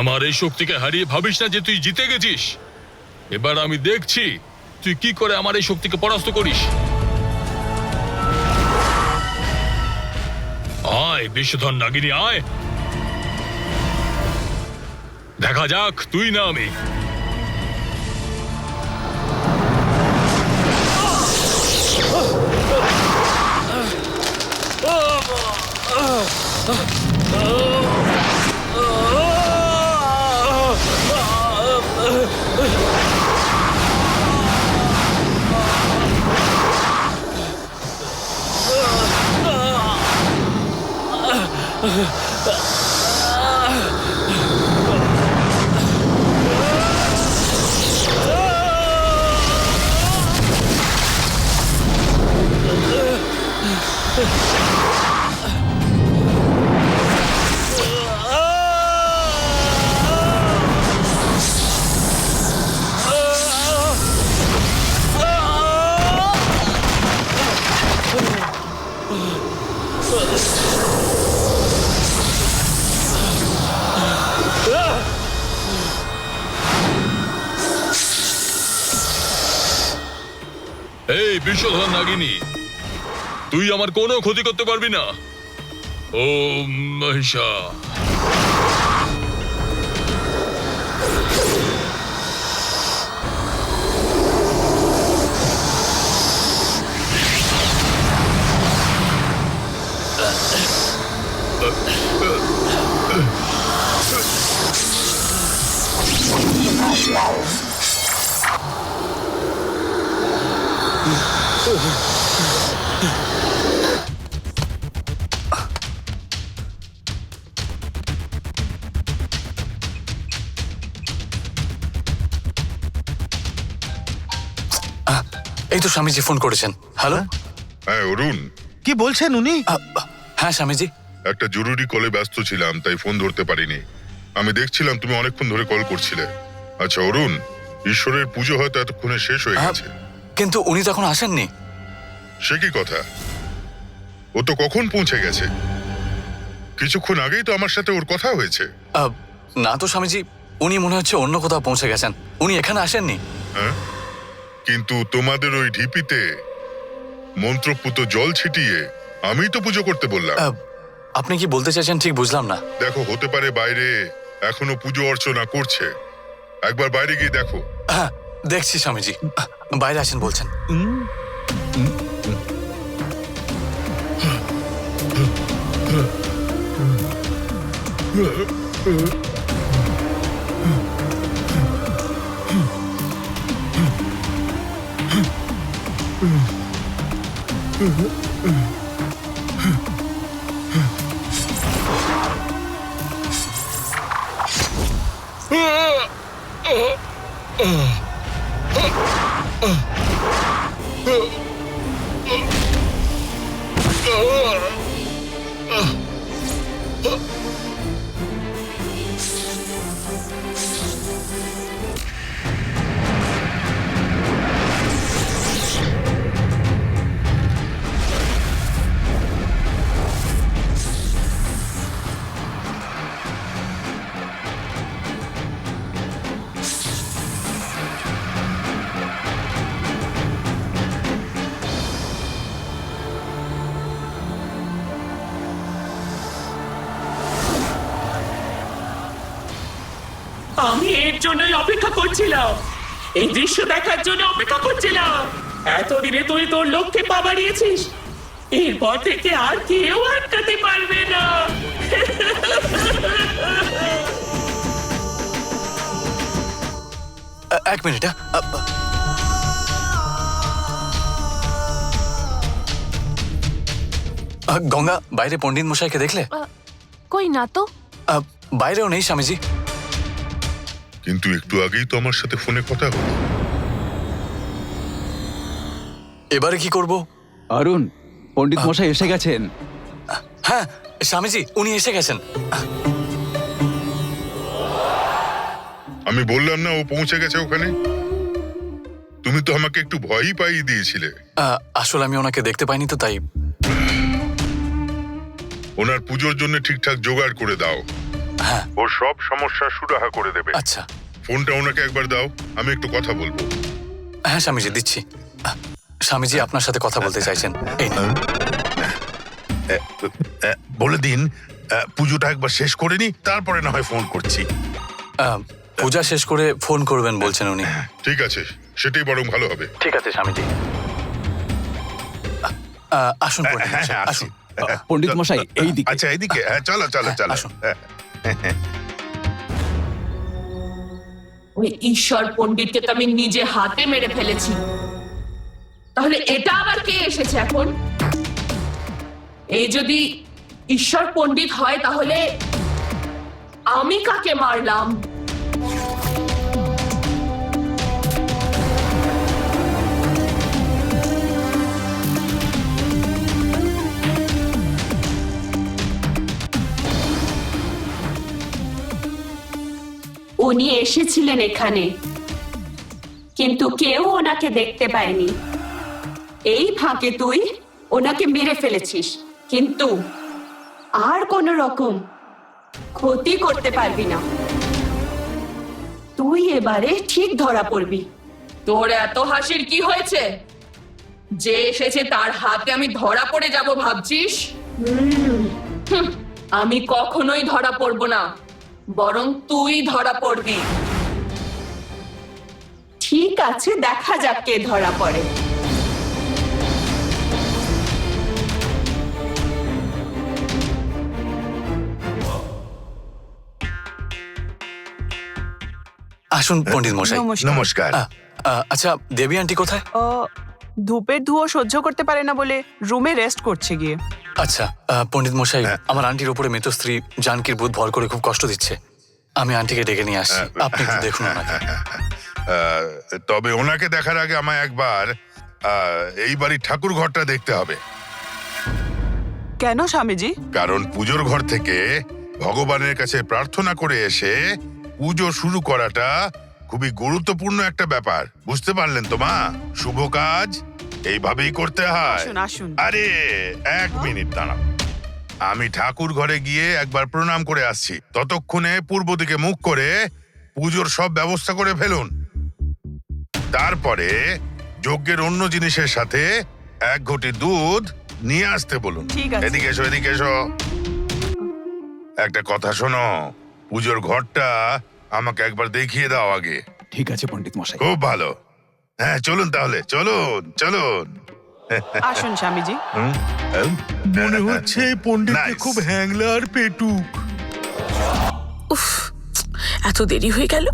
আমার এই শক্তিকে হারিয়ে ভাবিস না যে তুই জিতে গেছিস। এবার আমি দেখছি তুই কি করে আমার এই শক্তিকে পরাস্ত করিস। আয় বিষধর নাগিনী, আয়, দেখা যাক তুই না আমি। এই বিষধর নাগিনী, তুই আমার কোনো ক্ষতি করতে পারবি না। ও মহিষা, এই তো স্বামীজি ফোন করেছেন। হ্যালো। হ্যাঁ অরুণ, কি বলছেন উনি? হ্যাঁ স্বামীজি। একটা জরুরি কলে ব্যস্ত ছিলাম, তাই ফোন ধরতে পারিনি। আমি দেখছিলাম তুমি অনেকক্ষণ ধরে কল করছিলে। আচ্ছা অরুণ, ঈশ্বরের পুজো হয়তো এতক্ষণে শেষ হয়ে গেছে। কিন্তু উনি তো এখন আসেননি। সে কি কথা? ও তো কখন পৌঁছে গেছে? কিছুক্ষণ আগেই তো আমার সাথে ওর কথা হয়েছে। না তো স্বামীজি, উনি মনে হচ্ছে অন্য কোথাও পৌঁছে গেছেন, উনি এখানে আসেননি। হ্যাঁ, কিন্তু তোমাদের ওই ঢিপিতে মন্ত্রপুত জল ছিটিয়ে আমি তো পুজো করতে বললাম। আপনি কি বলতে চাইছেন ঠিক বুঝলাম না। দেখো, হতে পারে বাইরে এখনো পুজো অর্চনা করছে। একবার বাইরে গিয়ে দেখো। হ্যাঁ দেখছি স্বামীজি, বাইরে আসেন বলছেন। আমি এর জন্যই অপেক্ষা করছিলাম, এই দৃশ্য দেখার জন্য অপেক্ষা করছিলাম। এতদিনে তুই তোর লক্ষ্যে পা বাড়িয়েছিস, এরপর থেকে আর কেউ আটকাতে পারবে না। এক মিনিট। গঙ্গা, বাইরে পণ্ডিত মশাইকে দেখলে? কই না তো। বাইরেও নেই স্বামীজি। কিন্তু একটু আগেই তো আমার সাথে ফোনে কথা হলো। এবারে কি করব? অরুণ, পণ্ডিত মশাই এসে গেছেন। হ্যাঁ স্বামীজি, উনি এসে গেছেন। আমি বললাম না ও পৌঁছে গেছে ওখানে। তুমি তো আমাকে একটু ভয়ই পাইয়ে দিয়েছিলে। আসলে আমি ওনাকে দেখতে পাইনি তো, তাই। ওনার পুজোর জন্য ঠিকঠাক জোগাড় করে দাও। হ্যাঁ। ও সব সমস্যা সুরাহা করে দেবে। আচ্ছা। ফোনটা ওনাকে একবার দাও, আমি একটু কথা বলবো। হ্যাঁ স্বামীজি, দিচ্ছি। স্বামীজি আপনার সাথে কথা বলতে চাইছেন, এই নিন। বলে দিন পুজোটা একবার শেষ করে নি, তারপরে না হয় ফোন করছি। পূজা শেষ করে ফোন করবেন বলছেন উনি। ঠিক আছে, সেটাই বরং ভালো হবে। ঠিক আছে স্বামীজি। আসুন পণ্ডিত হ্যাঁ, মশাই, হ্যাঁ, আসুন। পণ্ডিত মশাই এই দিকে। আচ্ছা এইদিকে, হ্যাঁ চলো চলো চলো। আসুন। ওই ঈশ্বর পণ্ডিতকে তো আমি নিজে হাতে মেরে ফেলেছি, তাহলে এটা আবার কে এসেছে এখন? এই যদি ঈশ্বর পণ্ডিত হয় তাহলে আমি কাকে মারলাম? উনি এসেছিলেন এখানে, কিন্তু কেউ ওনাকে দেখতে পায়নি। এই ফাঁকে তুই ওনাকে মেরে ফেলেছিস, কিন্তু আর কোন রকম ক্ষতি করতে পারবি না। তুই এবারে ঠিক ধরা পড়বি। তোর এত হাসির কি হয়েছে? যে এসেছে তার হাতে আমি ধরা পড়ে যাব ভাবছিস? আমি কখনোই ধরা পড়ব না, বরং তুই ধরা পড়বি। ঠিক আছে, দেখা যাক কে ধরা পড়ে। আসুন পণ্ডিত মশাই। নমস্কার। আচ্ছা, দেবী আন্টি কোথায়? ধূপের ধুয়ো সহ্য করতে পারে না বলে রুমে রেস্ট করছে গিয়ে। আচ্ছা পণ্ডিত মশাই, আমার আন্টির উপরে মৃত স্ত্রী জানকীর ভূত ভর করে খুব কষ্ট দিচ্ছে। আমি আন্টিকে ডেকে নিয়ে আসছি, আপনি একটু দেখুন ওনাকে। তবে ওনাকে দেখার আগে আমায় একবার এই বাড়ির ঠাকুর ঘরটা দেখতে হবে। কেন স্বামীজি? কারণ পুজোর ঘর থেকে ভগবানের কাছে প্রার্থনা করে এসে পুজো শুরু করাটা খুবই গুরুত্বপূর্ণ একটা ব্যাপার। বুঝতে পারলেন তো মা? শুভ কাজ এইভাবেই করতে হয়। আসুন আসুন। আরে 1 মিনিট দাঁড়াও, আমি ঠাকুর ঘরে গিয়ে একবার প্রণাম করে আসছি। ততক্ষণে পূর্ব দিকে মুখ করে পুজোর সব ব্যবস্থা করে ফেলুন। তারপরে যজ্ঞের অন্য জিনিসের সাথে 1 ঘটি দুধ নিয়ে আসতে বলুন। ঠিক আছে। এদিকে এসো, এদিকে এসো। একটা কথা শোনো, পুজোর ঘরটা আমাকে একবার দেখিয়ে দাও আগে। ঠিক আছে পণ্ডিত মশাই। খুব ভালো। হ্যাঁ চলুন তাহলে, চলুন চলুন। আসুন স্বামীজি। মনে হচ্ছে পণ্ডিতকে Nice. খুব হ্যাংলা আর পেটুক। উফ, এত দেরি হয়ে গেল,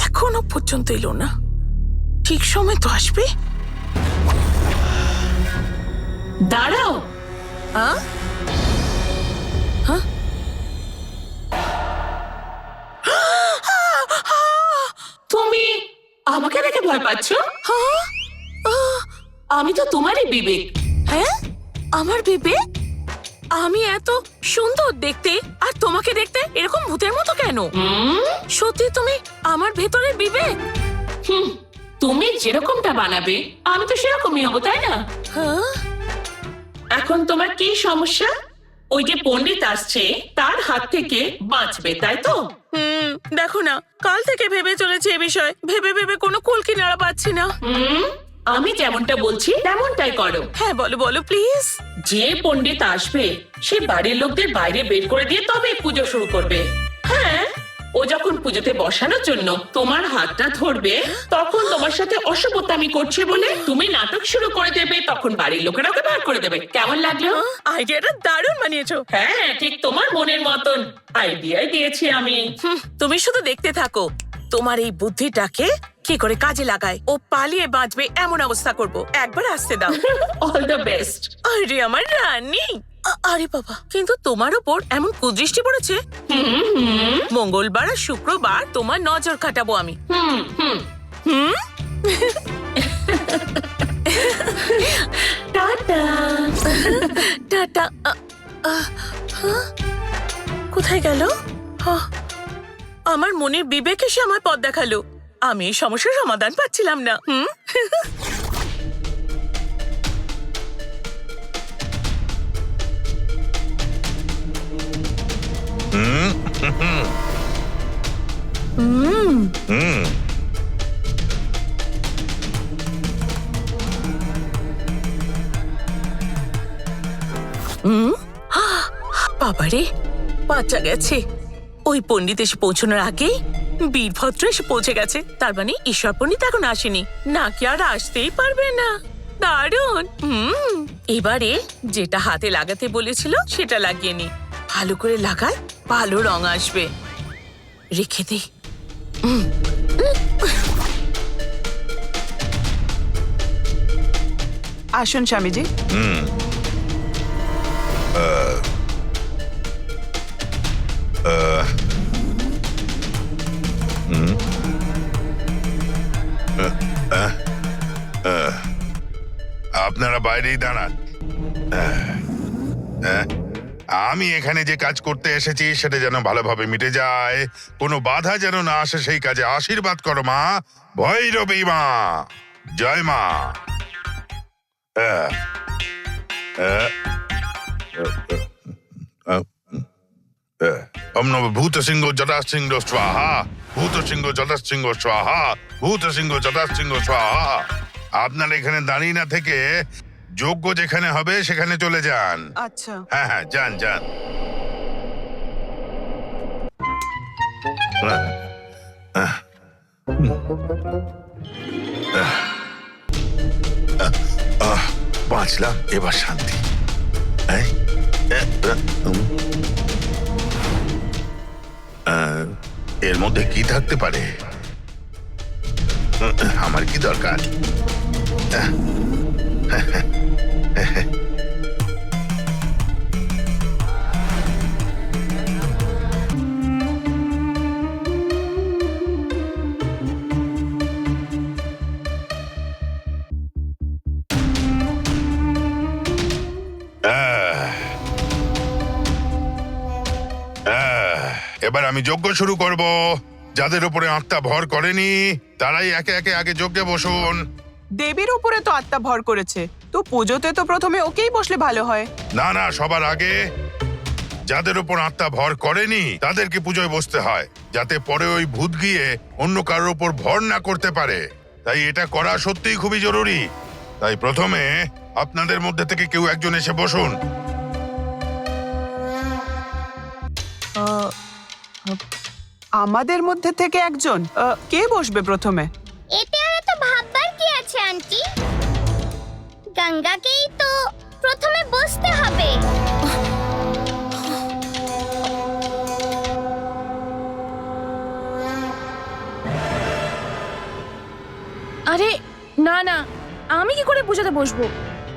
এখনো পর্যন্ত এলো না। ঠিক সময় তো আসবে। দাঁড়াও। হ্যাঁ হ্যাঁ, তুমি আমাকে দেখে ভয় পাচ্ছ? আমি তো তোমারই বিবেক। হ্যাঁ আমার বিবেক? আমি এত সুন্দর দেখতে আর তোমাকে দেখতে এরকম ভূতের মতো কেন? সত্যি তুমি আমার ভেতরের বিবেক? হুম, তুমি যেরকমটা বানাবে আমি তো সেরকমই হবো, তাই না? হ্যাঁ, এখন তোমার কি সমস্যা? ওই যে পণ্ডিত আসছে তার হাত থেকে বাঁচবে, তাই তো? দেখো না, কাল থেকে ভেবে চলেছি এ বিষয়, ভেবে ভেবে কোনো কুল কিনারা পাচ্ছি না। আমি যেমনটা বলছি তেমনটাই করো। হ্যাঁ বলো বলো প্লিজ। যে পণ্ডিত আসবে সে বাড়ির লোকদের বাইরে বের করে দিয়ে তবে পুজো শুরু করবে। হ্যাঁ, ও যখন পুজোতে বসানোর জন্য তোমার হাতটা ধরবে তখন তোমার সাথে অসভ্যতামি করছে বলে তুমি নাটক শুরু করে দেবে, তখন বাড়ির লোকেরা ওকে বার করে দেবে। কেমন লাগলো? আইডিয়াটা দারুণ বানিয়েছো। হ্যাঁ, ঠিক তোমার মনের মতন আইডিয়াই দিয়েছি আমি। তুমি শুধু দেখতে থাকো তোমার এই বুদ্ধিটাকে কি করে কাজে লাগায়। ও পালিয়ে বাঁচবে এমন অবস্থা করব, একবার আসতে দাও। All the best. আরে আমার রানী। আরে বাবা, কিন্তু তোমার উপর এমন কুদৃষ্টি পড়েছে। মঙ্গলবার আর শুক্রবার তোমার নজর কাটাবো আমি। টাটা। টাটা। কোথায় গেল? আমার মনের বিবেক এসে আমার পথ দেখালো। আমি এই সমস্যার সমাধান পাচ্ছিলাম না। হুম। বাবারে, বাচ্চা গেছে। ওই পণ্ডিত এসে পৌঁছানোর আগেই বীরভদ্র এসে পৌঁছে গেছে। তার মানে ঈশ্বর পণ্ডিত এখন আসেনি, না কি আর আসতেই পারবে না। দারুণ। এবারে যেটা হাতে লাগাতে বলেছিল সেটা লাগিয়ে নি। ভালো করে লাগায়, ভালো রং আসবে। রেখে দে। আসুন স্বামীজি। আপনারা বাইরেই দাঁড়ান। আমি এখানে যে কাজ করতে এসেছি সেটা যেন ভালোভাবে মিটে যায়, কোনো বাধা যেন না আসে সেই কাজে আশীর্বাদ করো মা। ভৈরবী মা, জয় মা। ওম নমঃ ভূতসিংহ জটাসিংহ স্বাহা, ভূতসিংহ জটাসিংহ স্বাহা, ভূতসিংহ জটাসিংহ স্বাহা। আপনারা এখানে দাঁড়িয়ে না থেকে যজ্ঞ যেখানে হবে সেখানে চলে যান। আচ্ছা। হ্যাঁ হ্যাঁ, যান যান। বাঁচলাম, এবার শান্তি। এর মধ্যে কি থাকতে পারে? আমার কি দরকার? এবার আমি যজ্ঞ শুরু করব। যাদের উপরে আত্মা ভর করেনি তারাই একে একে আগে যজ্ঞে বসুন। দেবীর উপরে তো আত্মা ভর করেছে, তো পুজোতে তো প্রথমে ওকেই বসলে ভালো হয়। না না, সবার আগে যাদের উপর আত্মা ভর করেনি তাদেরকে পুজোয় বসতে হয়, যাতে পরে ওই ভূত গিয়ে অন্য কারোর উপর ভর না করতে পারে। তাই এটা করা সত্যিই খুবই জরুরি। তাই প্রথমে আপনাদের মধ্যে থেকে কেউ একজন এসে বসুন। আমাদের মধ্যে থেকে একজন? কে বসবে প্রথমে? এতে আর এত ভাববার কি আছে আন্টি? গঙ্গাকেই তো প্রথমে বসতে হবে। আরে না না, আমি কি করে পুজোতে বসবো?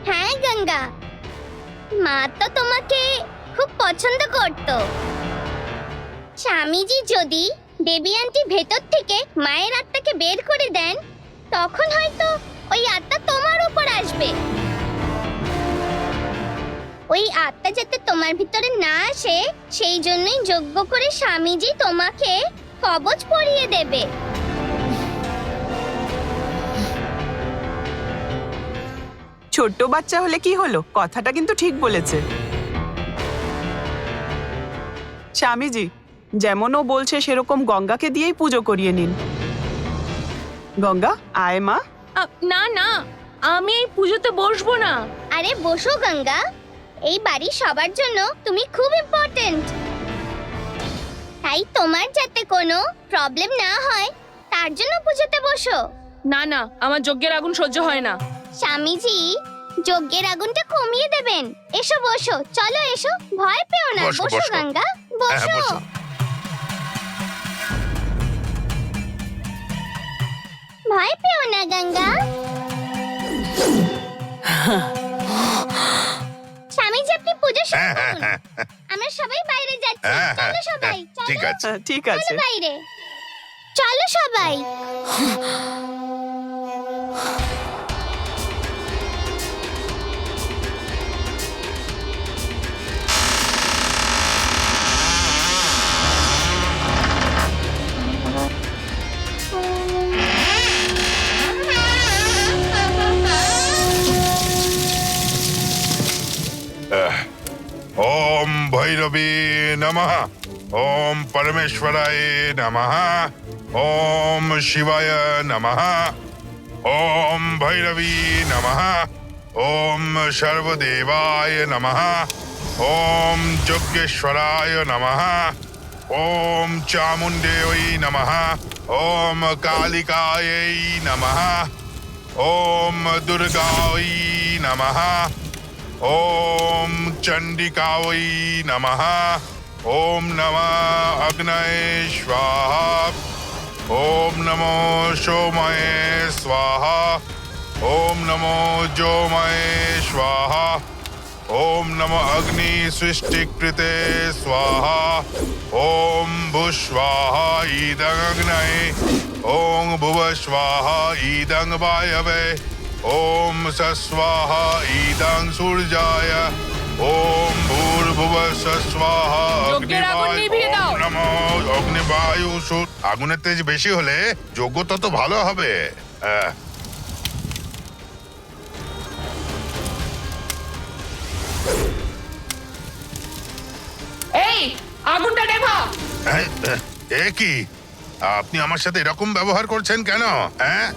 হ্যাঁ গঙ্গা, মা তো তোমাকে খুব পছন্দ করত। স্বামীজি যদি দেবী আন্টি ভেতর থেকে মায়ের আত্মাকে বের করে দেন, তখন হয়তো ওই আত্মা তোমার উপর আসবে। ওই আত্মা যাতে তোমার ভিতরে না আসে সেই জন্যই যজ্ঞ করে স্বামীজি তোমাকে কবচ পরিয়ে দেবে। ছোট্ট বাচ্চা হলে কি হলো, কথাটা কিন্তু ঠিক বলেছে স্বামীজি। যেমন ও বলছে সেরকম গঙ্গাকে দিয়েই পুজো করিয়ে নিন। গঙ্গা, আয় মা। না না, আমি এই পুজোতে বসবো না। আরে বসো গঙ্গা, এই বাড়ি সবার জন্য তুমি খুব ইম্পর্টেন্ট। তাই তোমার যাতে কোনো প্রবলেম না হয় তার জন্য পুজোতে বসো। না না, আমার যজ্ঞের আগুন সহ্য হয় না। স্বামীজি যজ্ঞের আগুনটা কমিয়ে দেবেন। এসো বসো, চলো এসো, ভয় পেও না। বসো, বসো বসো। গঙ্গা, হ্যাঁ, বসো। বসো। ভয় পেও না গঙ্গা। স্বামীজি আপনি পুজো শুরু হ্যাঁ হ্যাঁ করুন। হ্যাঁ আমরা সবাই বাইরে যাচ্ছি। হ্যাঁ, হ্যাঁ, চলো সবাই, হ্যাঁ, ঠিক চলো। আছে। ঠিক চলো আছে। বাইরে, চলো সবাই। ওম ভৈরবী नमः ओम परमेश्वराय नमः ओम शिवाय नमः ओम भैरवी नमः ओम सर्वदेवाय नमः ओम यज्ञेश्वराय नमः ओम चामुंडेवै नमः ओम कालिकायै नमः ओम दुर्गायै नमः ओम चंडिकायै नमः ओम नमः अग्नये स्वाहा ओम नमो सोमये स्वाहा ओम नमो ज्योमये स्वाहा ओम नमो अग्नि सृष्टिकृते स्वाहा ओम भुस्वाहा ईदं अग्नये ओम भुव स्वाहा ईदं वायवे ओम सस्वाहा ईदं सूर्याय ओम भूर्भुव सस्वाहा যজ্ঞের আগুন নিভিয়ে দাও। ওম নমো অগ্নিবায়ু আগুনের তেজ বেশি হলে যজ্ঞ তত ভালো হবে। এই আগুনটা নেভা। এ কি আপনি আমার সাথে এরকম ব্যবহার করছেন কেন? হ্যাঁ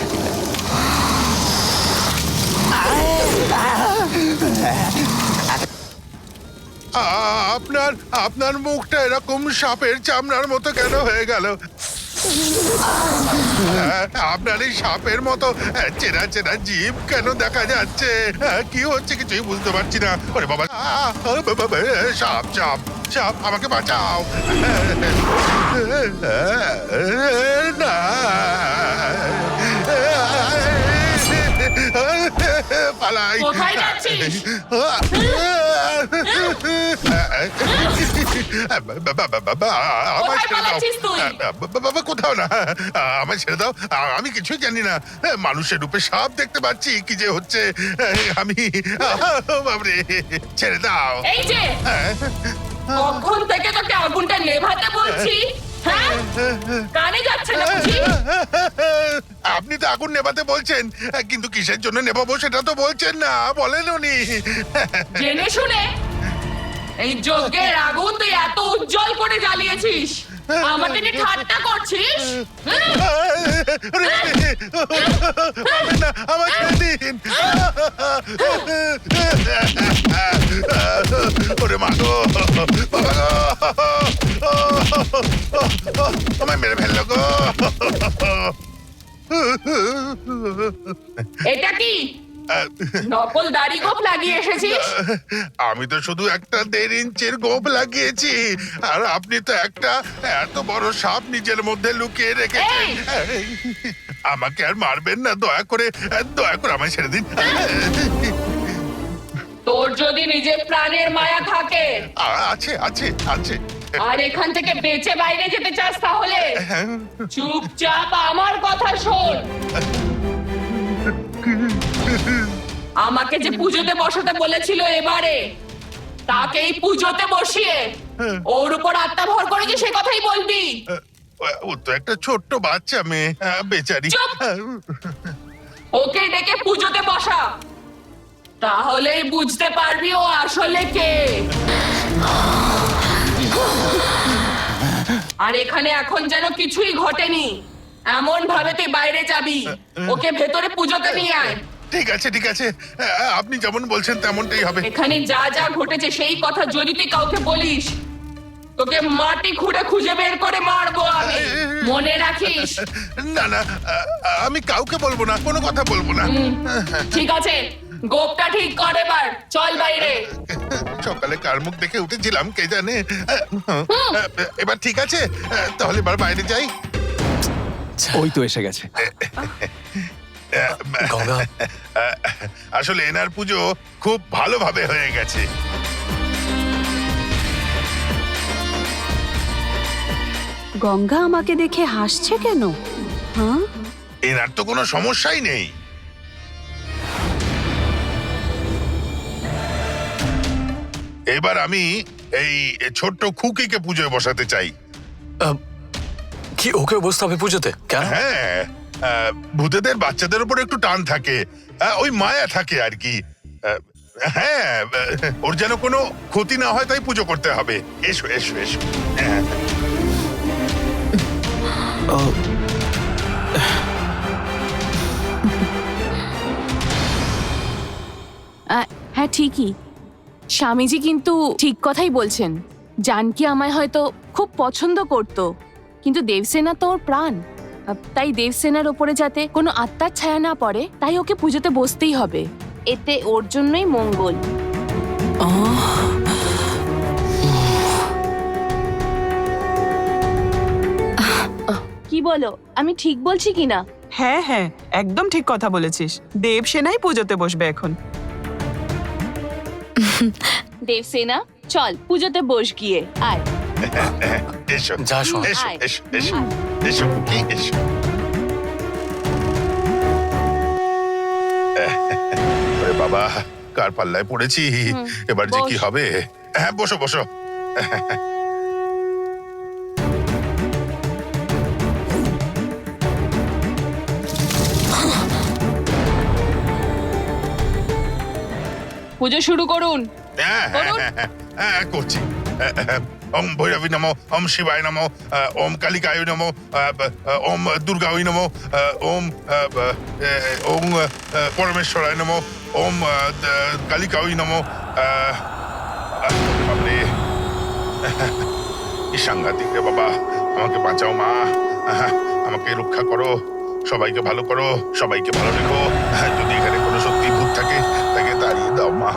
আপনার আপনার মুখটা এরকম সাপের চামড়ার মতো কেন হয়ে গেল? আপনার এই সাপের মতো চেনা চেনা জীব কেন দেখা যাচ্ছে? কি হচ্ছে কিছুই বুঝতে পারছি না। ওরে বাবা, সাপ সাপ সাপ, আমাকে বাঁচাও। না পালাই। কোথায় যাচ্ছিস? কোথায় পালাচ্ছিস তুই? বাবা কোথাও না, আমায় ছেড়ে দাও। আমি কিছুই জানি না। মানুষের রূপে সাপ দেখতে পাচ্ছি, কি যে হচ্ছে আমি। বাবরে, ছেড়ে দাও। এই যে কখন থেকে তোকে আগুনটা নেভাতে বলছি, হ্যাঁ? কানে যাচ্ছে না বুঝি? আপনি তো আগুন নেভাতে বলছেন, কিন্তু কিসের জন্য নেভাবো সেটা তো বলছেন না। বলেন উনি। জেনে শুনে এই যজ্ঞের আগুন তুই এত উজ্জ্বল করে জ্বালিয়েছিস, আমাকে নিয়ে ঠাট্টা করছিস? আমার ছেড়ে দিন। ওরে মা গো, বাবা গো, আমায় মেরে ফেললো গো। এটা কি নকল দাড়ি গোপ লাগিয়ে এসেছিস? আমি তো শুধু একটা 1.5 ইঞ্চির গোপ লাগিয়েছি, আর আপনি তো একটা এত বড় সাপ নিজের মধ্যে লুকিয়ে রেখেছেন। আমাকে আর মারবেন না, দয়া করে আমায় ছেড়ে দিন। তোর যদি নিজের প্রাণের মায়া থাকে আছে আছে আছে। আর এখান থেকে বেঁচে বাইরে যেতে চাস, তাহলে চুপচাপ আমার কথা শোন। আমাকে যে পুজোতে বসাতে বলেছিল এবারে, তাকেই পুজোতে বসিয়ে ওর উপর আত্মা ভর করে যে সে কথাই বলবি। ও তো একটা ছোট্ট বাচ্চা মেয়ে, বেচারি। চুপ! ওকে ডেকে পুজোতে বসা, তাহলেই বুঝতে পারবি ও আসলে কে। আর এখানে এখন যেন কিছুই ঘটেনি, এমন ভাবে তুই বাইরে যাবি। ওকে ভেতরে পুজোতে নিয়ে আয়। ঠিক আছে ঠিক আছে, আপনি যেমন বলছেন তেমনটাই হবে। এখানে যা যা ঘটেছে সেই কথা যদি তুই কাউকে বলিস, তোকে মাটি খুঁড়ে খুঁজে বের করে মারবো আমি, মনে রাখিস। না না, আমি কাউকে বলবো না, কোনো কথা বলবো না। ঠিক আছে, গোপটা ঠিক কর, এবার চল বাইরে। সকালে কার মুখ দেখে উঠেছিলাম কে জানে। এবার ঠিক আছে, তাহলে এবার বাইরে যাই। ওই তো এসে গেছে। গঙ্গা, আসলে এনার পুজো খুব ভালোভাবে হয়ে গেছে। গঙ্গা আমাকে দেখে হাসছে কেন? হ্যাঁ, এনার তো কোনো সমস্যাই নেই। এবার আমি এই ছোট্ট খুকিকে পুজোয় বসাতে চাই। কি ওকে বসতে হবে পুজোতে? কেন? হ্যাঁ, ভূতেদের বাচ্চাদের উপর একটু টান থাকে, ওই মায়া থাকে আর কি। হ্যাঁ, ওর যেন কোনো ক্ষতি না হয় তাই পুজো করতে হবে। এসো এসো এসো। হ্যাঁ। হ্যাঁ ঠিকই, স্বামীজি কিন্তু ঠিক কথাই বলছেন। জানকী আমায় হয়তো খুব পছন্দ করত, কিন্তু দেবসেনা তো ওর প্রাণ। তাই দেবসেনার ওপরে যাতে কোনো আত্মার ছায়া না পড়ে, তাই ওকে পুজোতে বসতেই হবে। এতে ওর জন্যই মঙ্গল। কি বলো, আমি ঠিক বলছি কিনা? হ্যাঁ হ্যাঁ, একদম ঠিক কথা বলেছিস। দেবসেনাই পুজোতে বসবে এখন। দেবসেনা, চল পুজোতে বস গিয়ে। আয়। এসো যা শোন। এসো আয়। এসো এসো এসো কি এসো। ওরে বাবা, কার পাল্লায় পড়েছি, এবার যে কি বস। হবে। হ্যাঁ, বসো বসো। পুজো শুরু করুন। হ্যাঁ হ্যাঁ হ্যাঁ, হ্যাঁ, হ্যাঁ, করছি। ওম ভৈরবী নমো, ওম শিবায় নমো, ওম কালিকায় নমো, ওম দুর্গায় নমো, ওম ওম পরমেশ্বরায় নমো, ওম কালিকায় নমো। বাপরে, কি সাংঘাতিক রে বাবা। আমাকে বাঁচাও মা, আমাকে রক্ষা করো, সবাইকে ভালো করো, সবাইকে ভালো রেখো। যদি এখানে কোনো সত্যি ভূত থাকে তাকে তাড়িয়ে দাও মা।